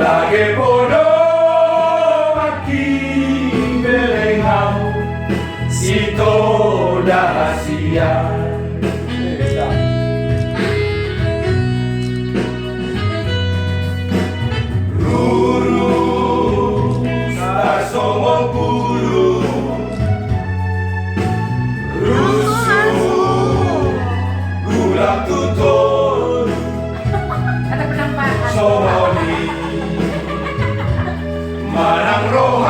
lagi bodoh makin belengau sito dahasia. Lurus tak somong bulu, rusuh gula tutur somoni manang rohaku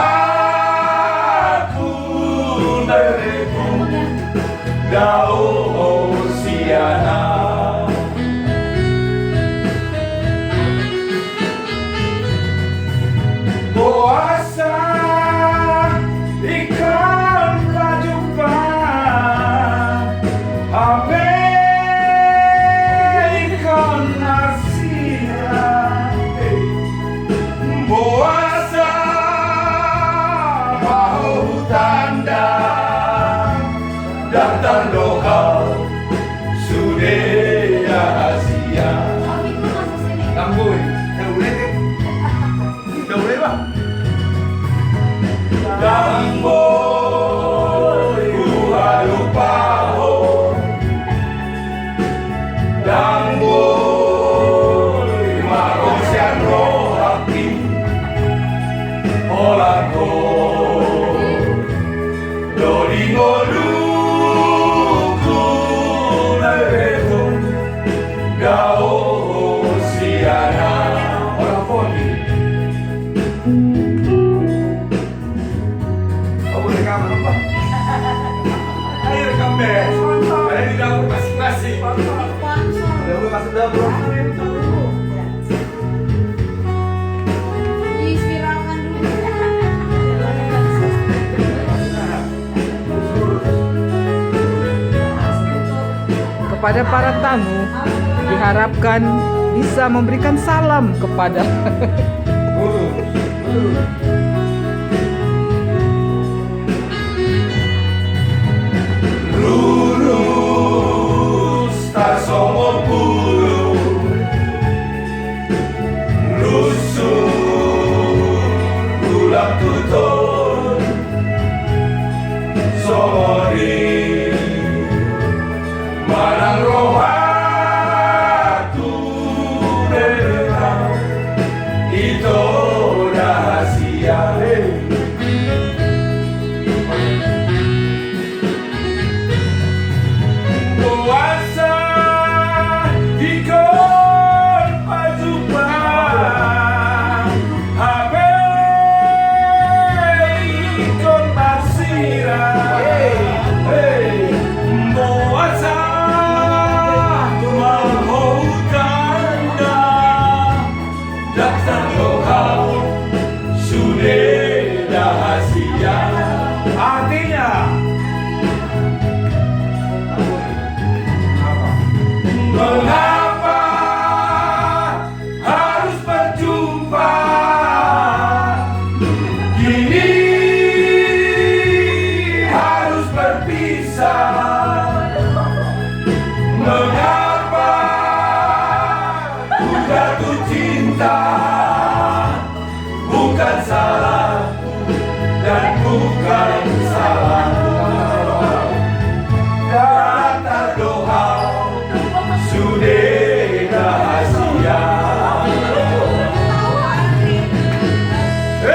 nereku dao siana. Puasa ikan rajupan, ape ikan nasiran. Puasa bahu tanda daftar lokal sudah Asia. Tambui, dah boleh bang. Dang boy lupa ho, dang boy manusia roh hati olako dori ngoluku leretu dao siana orang poni. Ayo rekam deh. Ada di dapur masing-masing. Dapur masuk dapur. Diviralkan dulu. Kepada para tamu diharapkan bisa memberikan salam kepada Lurus tak somong bulu, rusuh gula tutur somoni manang rohaku berenang itu rahasia. Puasa ikon pajuban, habe ikon nasiran. Puasa mau tanda daftar lokal sudah rahasia. Artinya mengapa harus berjumpa kini harus berpisah? Mengapa ku jatuh cinta bukan salah dan bukan